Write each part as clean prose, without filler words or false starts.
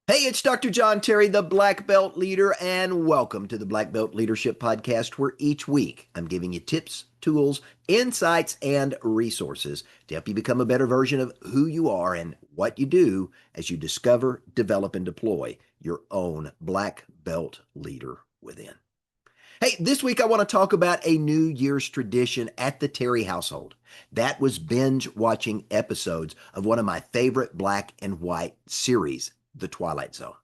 Hey, it's Dr. John Terry, the Black Belt Leader, and welcome to the Black Belt Leadership Podcast, where each week I'm giving you tips, tools, insights, and resources to help you become a better version of who you are and what you do as you discover, develop, and deploy your own Black Belt Leader within. Hey, this week I want to talk about a New Year's tradition at the Terry household. That was binge watching episodes of one of my favorite black and white series, The Twilight Zone.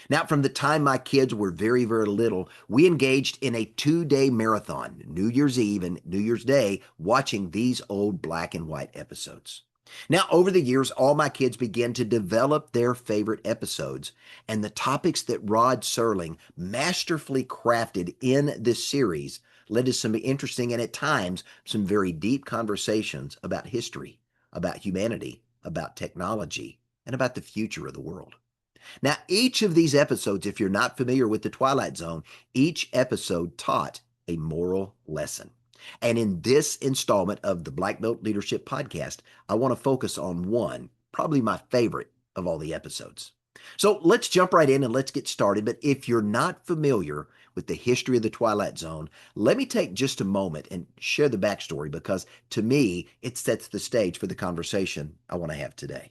Now, from the time my kids were very, very little, we engaged in a 2-day marathon, New Year's Eve and New Year's Day, watching these old black and white episodes. Now, over the years, all my kids began to develop their favorite episodes, and the topics that Rod Serling masterfully crafted in this series led to some interesting and at times some very deep conversations about history, about humanity, about technology, and about the future of the world. Now, each of these episodes, if you're not familiar with the Twilight Zone, each episode taught a moral lesson. And in this installment of the Black Belt Leadership Podcast, I want to focus on one, probably my favorite of all the episodes. So let's jump right in and let's get started. But if you're not familiar with the history of the Twilight Zone, let me take just a moment and share the backstory because to me, it sets the stage for the conversation I want to have today.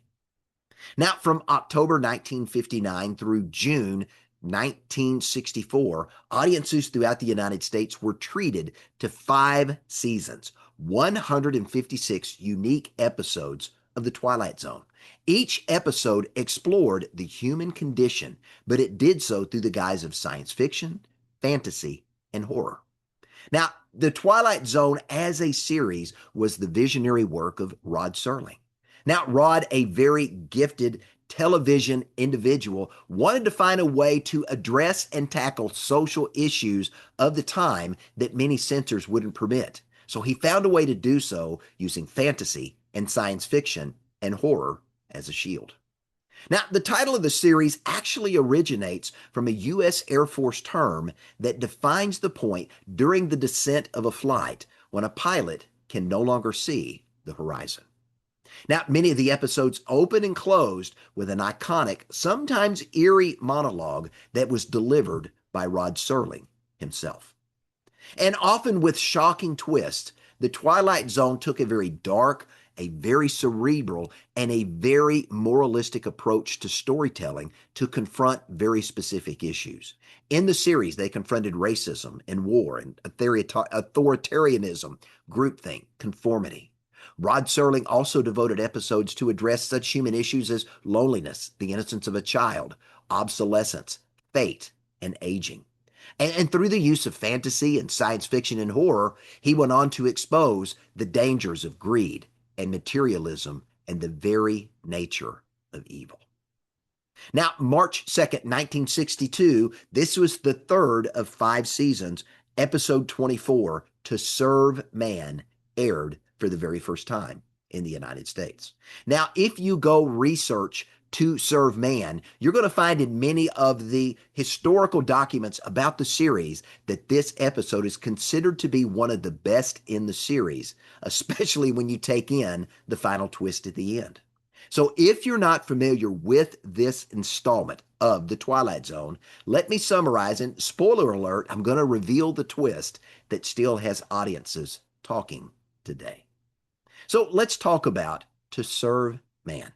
Now, from October 1959 through June 1964, audiences throughout the United States were treated to 5 seasons, 156 unique episodes of The Twilight Zone. Each episode explored the human condition, but it did so through the guise of science fiction, fantasy, and horror. Now, The Twilight Zone as a series was the visionary work of Rod Serling. Now, Rod, a very gifted television individual, wanted to find a way to address and tackle social issues of the time that many censors wouldn't permit. So he found a way to do so using fantasy and science fiction and horror as a shield. Now, the title of the series actually originates from a U.S. Air Force term that defines the point during the descent of a flight when a pilot can no longer see the horizon. Now, many of the episodes open and closed with an iconic, sometimes eerie monologue that was delivered by Rod Serling himself. And often with shocking twists, The Twilight Zone took a very dark, a very cerebral, and a very moralistic approach to storytelling to confront very specific issues. In the series, they confronted racism and war and authoritarianism, groupthink, conformity. Rod Serling also devoted episodes to address such human issues as loneliness, the innocence of a child, obsolescence, fate, and aging. And through the use of fantasy and science fiction and horror, he went on to expose the dangers of greed and materialism and the very nature of evil. Now, March 2nd, 1962, this was the third of 5 seasons. Episode 24, To Serve Man, aired for the very first time in the United States. Now, if you go research To Serve Man, you're going to find in many of the historical documents about the series that this episode is considered to be one of the best in the series, especially when you take in the final twist at the end. So if you're not familiar with this installment of The Twilight Zone, let me summarize, and spoiler alert, I'm going to reveal the twist that still has audiences talking today. So let's talk about To Serve Man.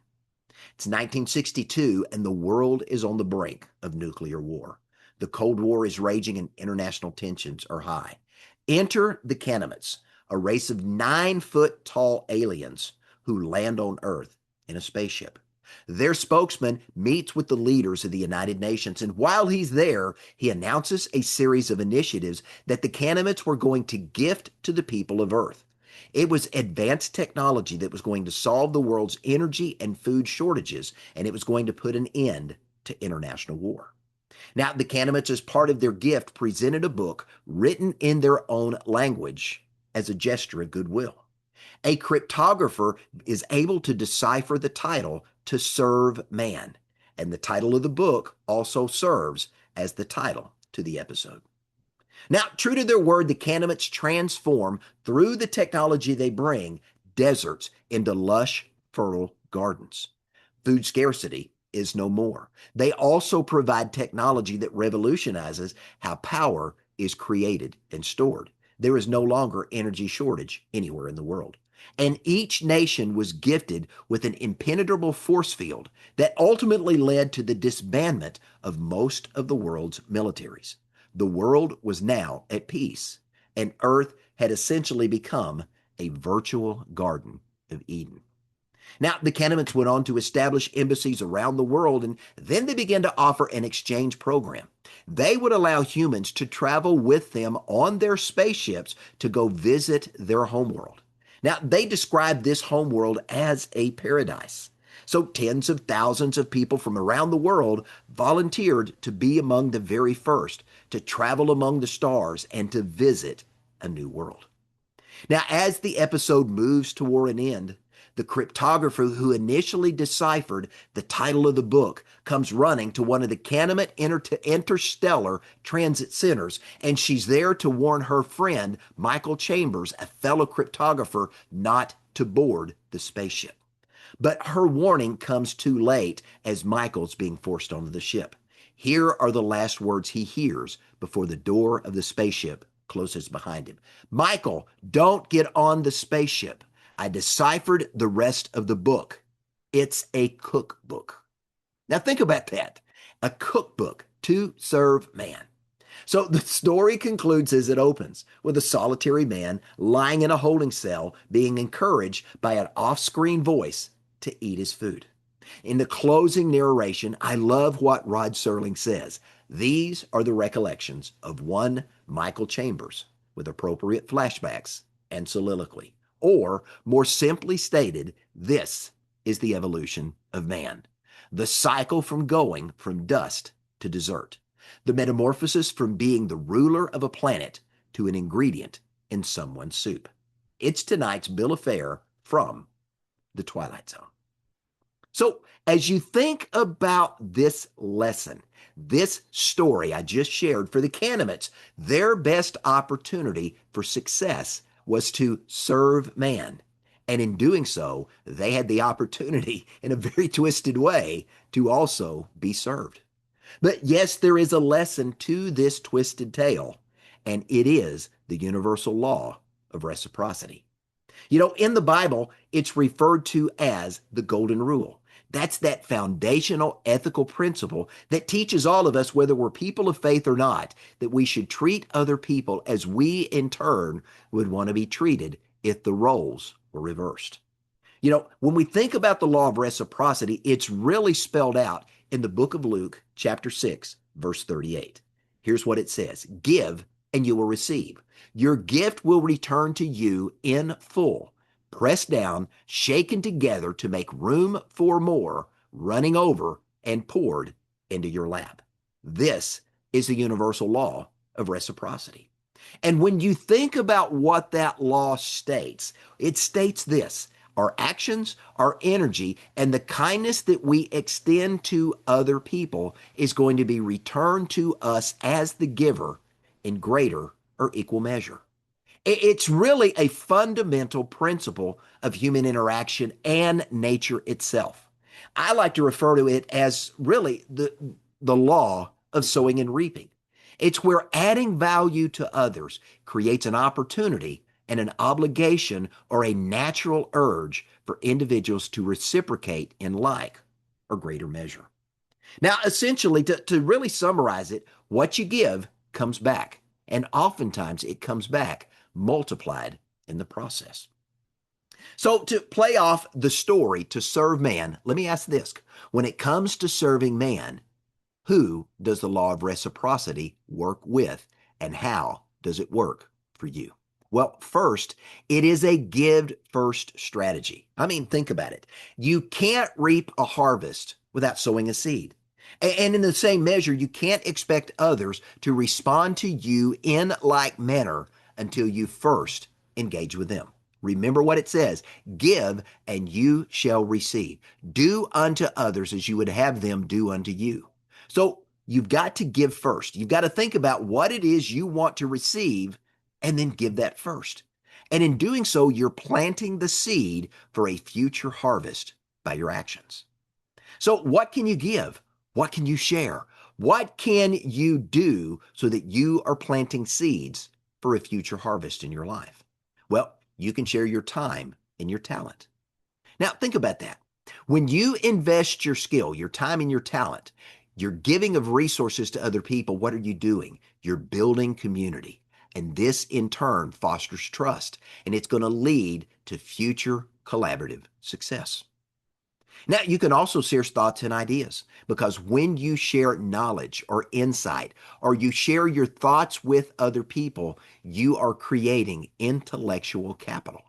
It's 1962 and the world is on the brink of nuclear war. The Cold War is raging and international tensions are high. Enter the Canaanites, a race of 9-foot tall aliens who land on Earth in a spaceship. Their spokesman meets with the leaders of the United Nations, and while he's there, he announces a series of initiatives that the Canaanites were going to gift to the people of Earth. It was advanced technology that was going to solve the world's energy and food shortages, and it was going to put an end to international war. Now, the Canaanites, as part of their gift, presented a book written in their own language as a gesture of goodwill. A cryptographer is able to decipher the title To Serve Man, and the title of the book also serves as the title to the episode. Now, true to their word, the Canaanites transform, through the technology they bring, deserts into lush, fertile gardens. Food scarcity is no more. They also provide technology that revolutionizes how power is created and stored. There is no longer energy shortage anywhere in the world. And each nation was gifted with an impenetrable force field that ultimately led to the disbandment of most of the world's militaries. The world was now at peace, and Earth had essentially become a virtual Garden of Eden. Now, the Canaanites went on to establish embassies around the world, and then they began to offer an exchange program. They would allow humans to travel with them on their spaceships to go visit their homeworld. Now, they described this homeworld as a paradise. So, tens of thousands of people from around the world volunteered to be among the very first, to travel among the stars, and to visit a new world. Now, as the episode moves toward an end, the cryptographer who initially deciphered the title of the book comes running to one of the Canaanite interstellar transit centers, and she's there to warn her friend, Michael Chambers, a fellow cryptographer, not to board the spaceship. But her warning comes too late as Michael's being forced onto the ship. Here are the last words he hears before the door of the spaceship closes behind him. Michael, don't get on the spaceship. I deciphered the rest of the book. It's a cookbook. Now think about that. A cookbook to serve man. So the story concludes as it opens, with a solitary man lying in a holding cell being encouraged by an off-screen voice to eat his food. In the closing narration, I love what Rod Serling says. These are the recollections of one Michael Chambers with appropriate flashbacks and soliloquy. Or, more simply stated, this is the evolution of man. The cycle from going from dust to dessert. The metamorphosis from being the ruler of a planet to an ingredient in someone's soup. It's tonight's bill of fare from the Twilight Zone. So, as you think about this lesson, this story I just shared for the Canaanites, their best opportunity for success was to serve man. And in doing so, they had the opportunity, in a very twisted way, to also be served. But yes, there is a lesson to this twisted tale, and it is the universal law of reciprocity. You know, in the Bible, it's referred to as the golden rule. That's that foundational ethical principle that teaches all of us, whether we're people of faith or not, that we should treat other people as we in turn would want to be treated if the roles were reversed. You know, when we think about the law of reciprocity, it's really spelled out in the book of Luke, chapter 6, verse 38. Here's what it says. Give and you will receive. Your gift will return to you in full, pressed down, shaken together to make room for more, running over and poured into your lap. This is the universal law of reciprocity. And when you think about what that law states, it states this: our actions, our energy, and the kindness that we extend to other people is going to be returned to us as the giver in greater or equal measure. It's really a fundamental principle of human interaction and nature itself. I like to refer to it as really the law of sowing and reaping. It's where adding value to others creates an opportunity and an obligation or a natural urge for individuals to reciprocate in like or greater measure. Now, essentially, to really summarize it, what you give comes back, and oftentimes it comes back multiplied in the process. So to play off the story to serve man, let me ask this. When it comes to serving man, who does the law of reciprocity work with, and how does it work for you? Well, first, it is a give first strategy. I mean, think about it. You can't reap a harvest without sowing a seed. And in the same measure, you can't expect others to respond to you in like manner until you first engage with them. Remember what it says, give and you shall receive. Do unto others as you would have them do unto you. So you've got to give first. You've got to think about what it is you want to receive and then give that first. And in doing so, you're planting the seed for a future harvest by your actions. So, what can you give? What can you share? What can you do so that you are planting seeds for a future harvest in your life? Well, you can share your time and your talent. Now, think about that. When you invest your skill, your time, and your talent, you're giving of resources to other people. What are you doing? You're building community. And this in turn fosters trust, and it's going to lead to future collaborative success. Now, you can also share thoughts and ideas because when you share knowledge or insight, or you share your thoughts with other people, you are creating intellectual capital.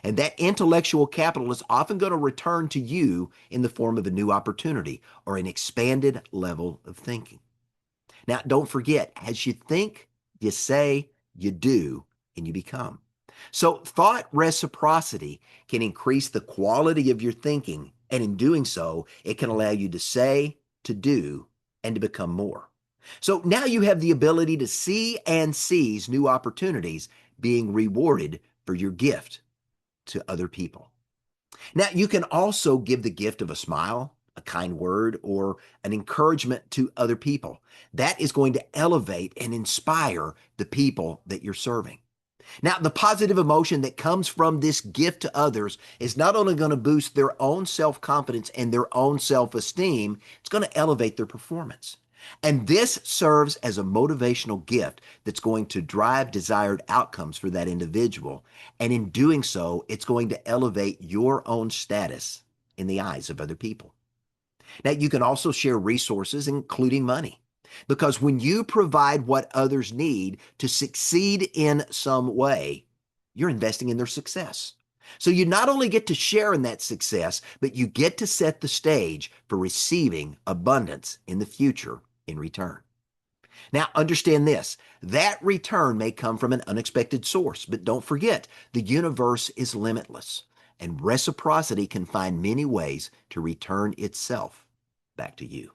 And that intellectual capital is often going to return to you in the form of a new opportunity or an expanded level of thinking. Now, don't forget, as you think, you say, you do, and you become. So, thought reciprocity can increase the quality of your thinking. And in doing so, it can allow you to say, to do, and to become more. So now you have the ability to see and seize new opportunities being rewarded for your gift to other people. Now, you can also give the gift of a smile, a kind word, or an encouragement to other people. That is going to elevate and inspire the people that you're serving. Now, the positive emotion that comes from this gift to others is not only going to boost their own self confidence and their own self esteem, it's going to elevate their performance. And this serves as a motivational gift that's going to drive desired outcomes for that individual. And in doing so, it's going to elevate your own status in the eyes of other people. Now, you can also share resources, including money, because when you provide what others need to succeed in some way, you're investing in their success. So you not only get to share in that success, but you get to set the stage for receiving abundance in the future in return. Now, understand this, that return may come from an unexpected source, but don't forget, the universe is limitless, and reciprocity can find many ways to return itself back to you.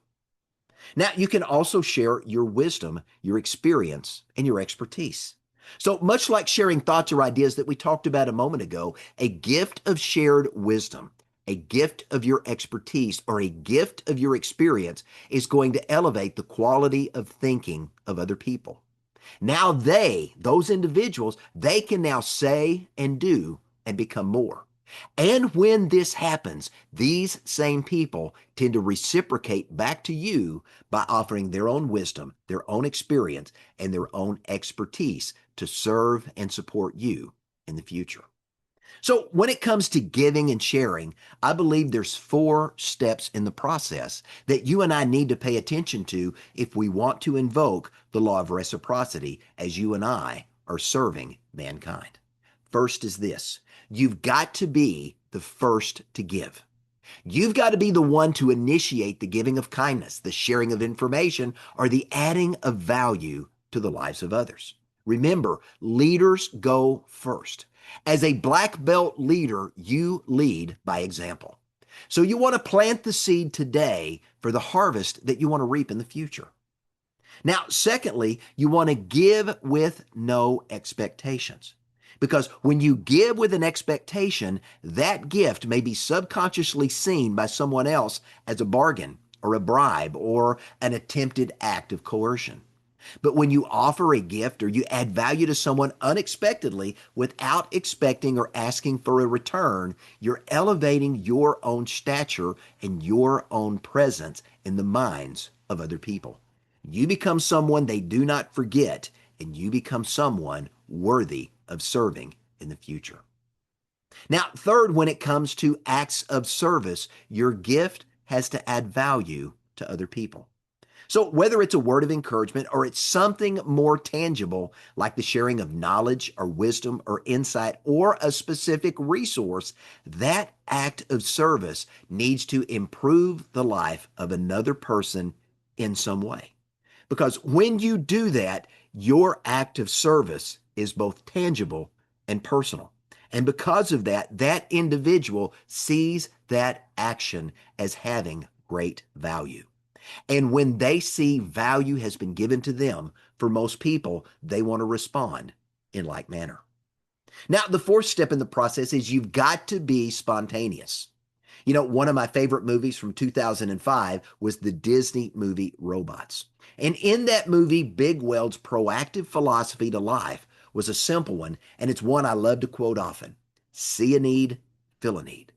Now, you can also share your wisdom, your experience, and your expertise. So, much like sharing thoughts or ideas that we talked about a moment ago, a gift of shared wisdom, a gift of your expertise, or a gift of your experience is going to elevate the quality of thinking of other people. Now those individuals, they can now say and do and become more. And when this happens, these same people tend to reciprocate back to you by offering their own wisdom, their own experience, and their own expertise to serve and support you in the future. So when it comes to giving and sharing, I believe there's 4 steps in the process that you and I need to pay attention to if we want to invoke the law of reciprocity as you and I are serving mankind. First is this: you've got to be the first to give. You've got to be the one to initiate the giving of kindness, the sharing of information, or the adding of value to the lives of others. Remember, leaders go first. As a black belt leader, you lead by example. So you want to plant the seed today for the harvest that you want to reap in the future. Now, secondly, you want to give with no expectations. Because when you give with an expectation, that gift may be subconsciously seen by someone else as a bargain or a bribe or an attempted act of coercion. But when you offer a gift or you add value to someone unexpectedly without expecting or asking for a return, you're elevating your own stature and your own presence in the minds of other people. You become someone they do not forget, and you become someone worthy of serving in the future. Now, third, when it comes to acts of service, your gift has to add value to other people. So whether it's a word of encouragement or it's something more tangible like the sharing of knowledge or wisdom or insight or a specific resource, that act of service needs to improve the life of another person in some way. Because when you do that, your act of service is both tangible and personal. And because of that, that individual sees that action as having great value. And when they see value has been given to them, for most people, they want to respond in like manner. Now, the fourth step in the process is you've got to be spontaneous. One of my favorite movies from 2005 was the Disney movie Robots. And in that movie, Big Weld's proactive philosophy to life was a simple one, and it's one I love to quote often: see a need, fill a need.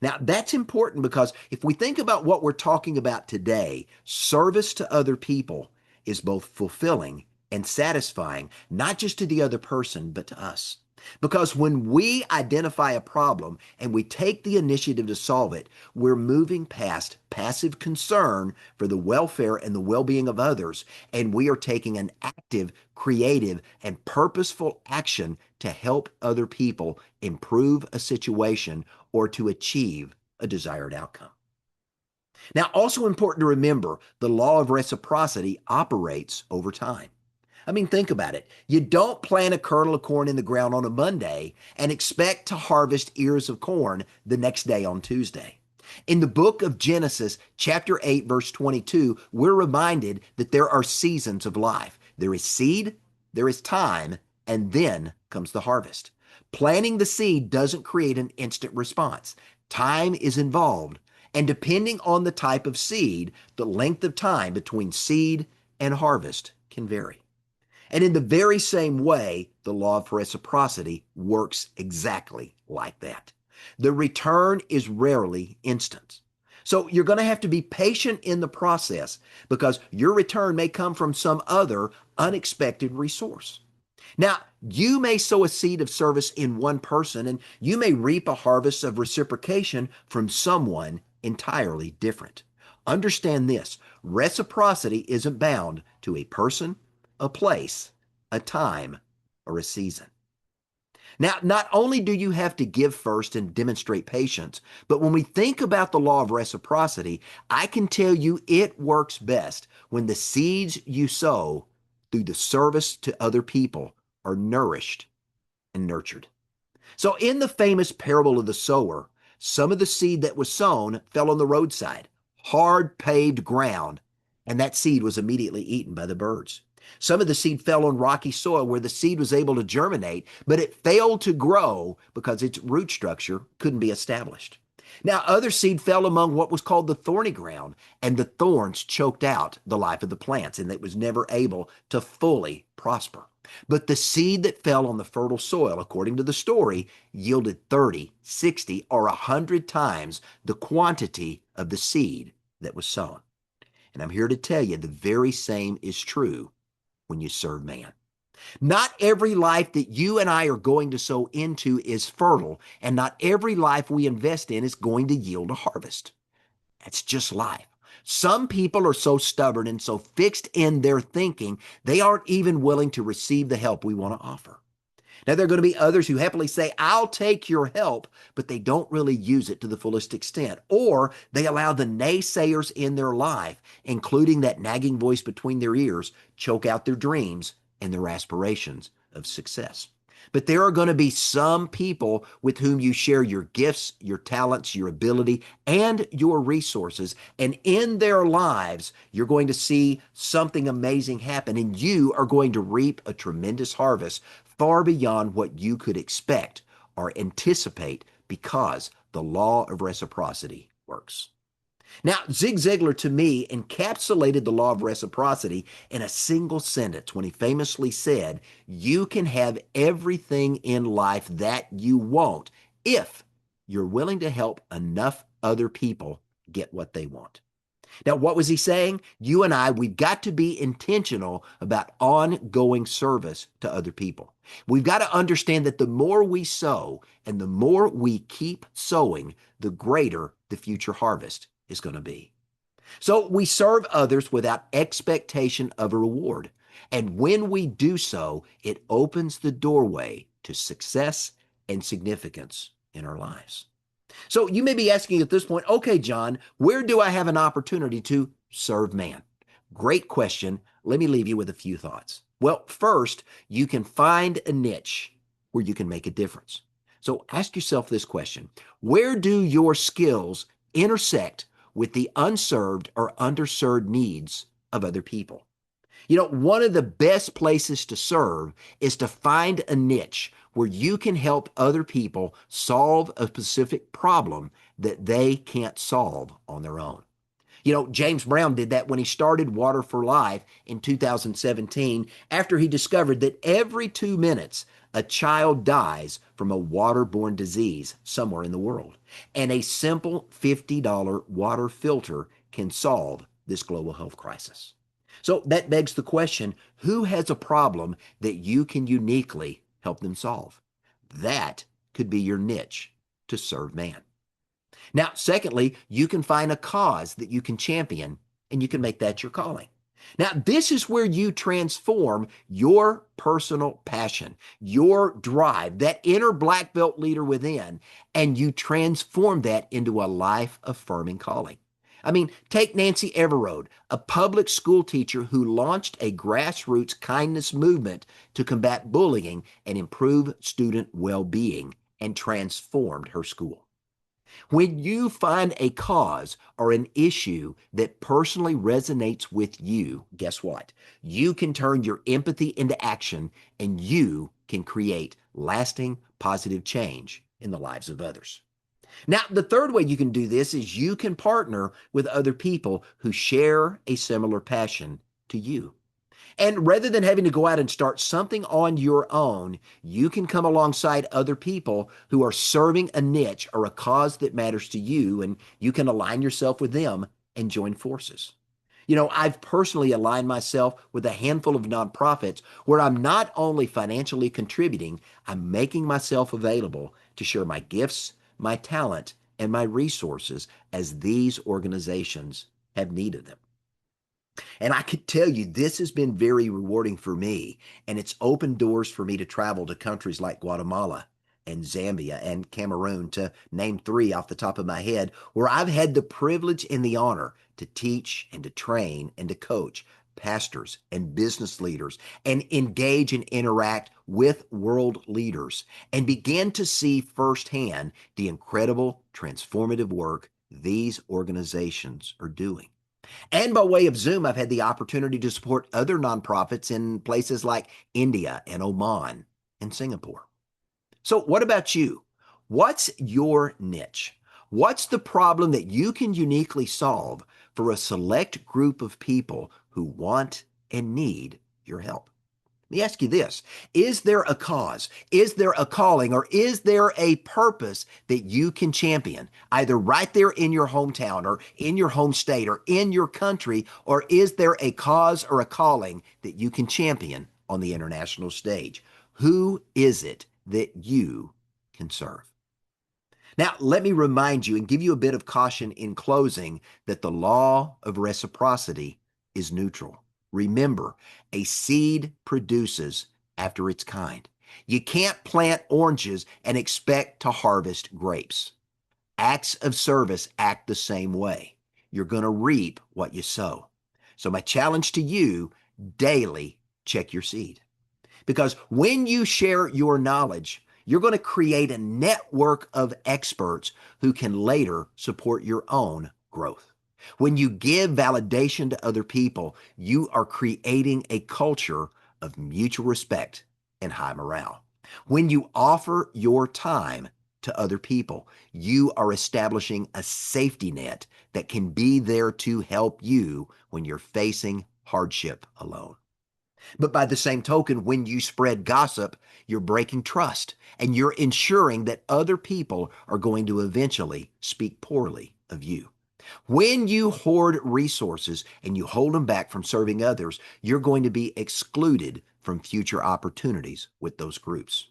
Now, that's important because if we think about what we're talking about today, service to other people is both fulfilling and satisfying, not just to the other person, but to us. Because when we identify a problem and we take the initiative to solve it, we're moving past passive concern for the welfare and the well being of others, and we are taking an active, creative, and purposeful action to help other people improve a situation or to achieve a desired outcome. Now, also important to remember, the law of reciprocity operates over time. I mean, think about it. You don't plant a kernel of corn in the ground on a Monday and expect to harvest ears of corn the next day on Tuesday. In the book of Genesis, chapter 8, verse 22, we're reminded that there are seasons of life. There is seed, there is time, and then comes the harvest. Planting the seed doesn't create an instant response. Time is involved, and depending on the type of seed, the length of time between seed and harvest can vary. And in the very same way, the law of reciprocity works exactly like that. The return is rarely instant. So you're going to have to be patient in the process because your return may come from some other unexpected resource. Now, you may sow a seed of service in one person and you may reap a harvest of reciprocation from someone entirely different. Understand this: reciprocity isn't bound to a person, a place, a time, or a season. Now, not only do you have to give first and demonstrate patience, but when we think about the law of reciprocity, I can tell you it works best when the seeds you sow through the service to other people are nourished and nurtured. So, in the famous parable of the sower, some of the seed that was sown fell on the roadside, hard paved ground, and that seed was immediately eaten by the birds. Some of the seed fell on rocky soil where the seed was able to germinate, but it failed to grow because its root structure couldn't be established. Now, other seed fell among what was called the thorny ground, and the thorns choked out the life of the plants, and it was never able to fully prosper. But the seed that fell on the fertile soil, according to the story, yielded 30, 60, or 100 times the quantity of the seed that was sown. And I'm here to tell you the very same is true when you serve man. Not every life that you and I are going to sow into is fertile, and not every life we invest in is going to yield a harvest. That's just life. Some people are so stubborn and so fixed in their thinking, they aren't even willing to receive the help we want to offer. Now, there are going to be others who happily say, I'll take your help, but they don't really use it to the fullest extent. Or they allow the naysayers in their life, including that nagging voice between their ears, choke out their dreams and their aspirations of success. But there are going to be some people with whom you share your gifts, your talents, your ability, and your resources. And in their lives, you're going to see something amazing happen, and you are going to reap a tremendous harvest far beyond what you could expect or anticipate because the law of reciprocity works. Now, Zig Ziglar, to me, encapsulated the law of reciprocity in a single sentence when he famously said, you can have everything in life that you want if you're willing to help enough other people get what they want. Now, what was he saying? You and I, we've got to be intentional about ongoing service to other people. We've got to understand that the more we sow and the more we keep sowing, the greater the future harvest is going to be. So we serve others without expectation of a reward. And when we do so, it opens the doorway to success and significance in our lives. So you may be asking at this point, okay, John, where do I have an opportunity to serve man? Great question. Let me leave you with a few thoughts. Well, first, you can find a niche where you can make a difference. So ask yourself this question: where do your skills intersect with the unserved or underserved needs of other people? One of the best places to serve is to find a niche where you can help other people solve a specific problem that they can't solve on their own. You know, James Brown did that when he started Water for Life in 2017 after he discovered that every 2 minutes a child dies from a waterborne disease somewhere in the world. And a simple $50 water filter can solve this global health crisis. So that begs the question, who has a problem that you can uniquely help them solve? That could be your niche to serve man. Now, secondly, you can find a cause that you can champion and you can make that your calling. Now, this is where you transform your personal passion, your drive, that inner black belt leader within, and you transform that into a life affirming calling. I mean, take Nancy Everode, a public school teacher who launched a grassroots kindness movement to combat bullying and improve student well being and transformed her school. When you find a cause or an issue that personally resonates with you, guess what? You can turn your empathy into action and you can create lasting positive change in the lives of others. Now, the third way you can do this is you can partner with other people who share a similar passion to you. And rather than having to go out and start something on your own, you can come alongside other people who are serving a niche or a cause that matters to you, and you can align yourself with them and join forces. You know, I've personally aligned myself with a handful of nonprofits where I'm not only financially contributing, I'm making myself available to share my gifts, my talent, and my resources as these organizations have need of them. And I could tell you, this has been very rewarding for me, and it's opened doors for me to travel to countries like Guatemala and Zambia and Cameroon, to name three off the top of my head, where I've had the privilege and the honor to teach and to train and to coach pastors and business leaders and engage and interact with world leaders and begin to see firsthand the incredible transformative work these organizations are doing. And by way of Zoom, I've had the opportunity to support other nonprofits in places like India and Oman and Singapore. So, what about you? What's your niche? What's the problem that you can uniquely solve for a select group of people who want and need your help? Let me ask you this. Is there a cause? Is there a calling? Or is there a purpose that you can champion, either right there in your hometown or in your home state or in your country? Or is there a cause or a calling that you can champion on the international stage? Who is it that you can serve? Now, let me remind you and give you a bit of caution in closing that the law of reciprocity is neutral. Remember, a seed produces after its kind. You can't plant oranges and expect to harvest grapes. Acts of service act the same way. You're going to reap what you sow. So my challenge to you, daily check your seed. Because when you share your knowledge, you're going to create a network of experts who can later support your own growth. When you give validation to other people, you are creating a culture of mutual respect and high morale. When you offer your time to other people, you are establishing a safety net that can be there to help you when you're facing hardship alone. But by the same token, when you spread gossip, you're breaking trust and you're ensuring that other people are going to eventually speak poorly of you. When you hoard resources and you hold them back from serving others, you're going to be excluded from future opportunities with those groups.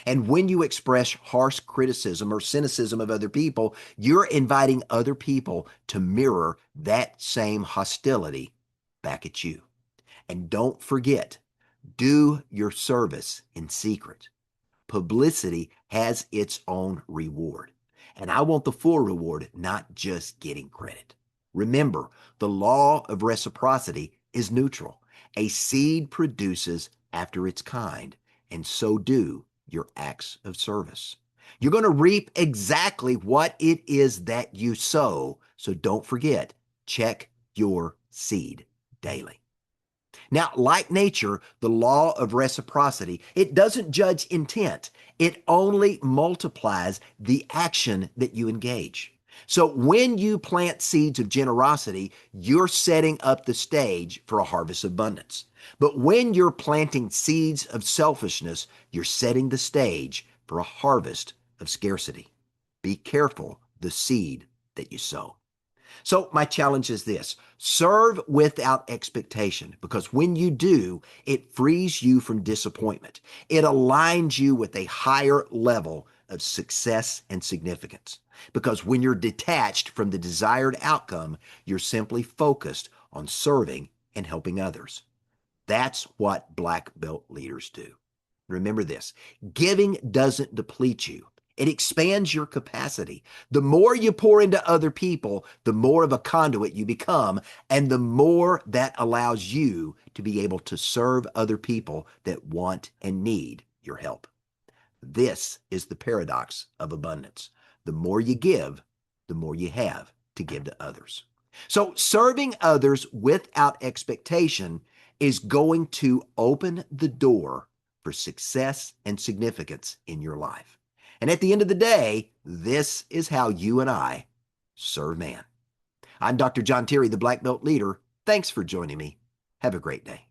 And when you express harsh criticism or cynicism of other people, you're inviting other people to mirror that same hostility back at you. And don't forget, do your service in secret. Publicity has its own reward. And I want the full reward, not just getting credit. Remember, the law of reciprocity is neutral. A seed produces after its kind, and so do your acts of service. You're going to reap exactly what it is that you sow. So don't forget, check your seed daily. Now, like nature, the law of reciprocity, it doesn't judge intent. It only multiplies the action that you engage. So when you plant seeds of generosity, you're setting up the stage for a harvest of abundance. But when you're planting seeds of selfishness, you're setting the stage for a harvest of scarcity. Be careful the seed that you sow. So, my challenge is this: serve without expectation, because when you do, it frees you from disappointment. It aligns you with a higher level of success and significance. Because when you're detached from the desired outcome, you're simply focused on serving and helping others. That's what black belt leaders do. Remember this: giving doesn't deplete you, it expands your capacity. The more you pour into other people, the more of a conduit you become, and the more that allows you to be able to serve other people that want and need your help. This is the paradox of abundance. The more you give, the more you have to give to others. So, serving others without expectation is going to open the door for success and significance in your life. And at the end of the day, this is how you and I serve man. I'm Dr. John Terry, the Black Belt Leader. Thanks for joining me. Have a great day.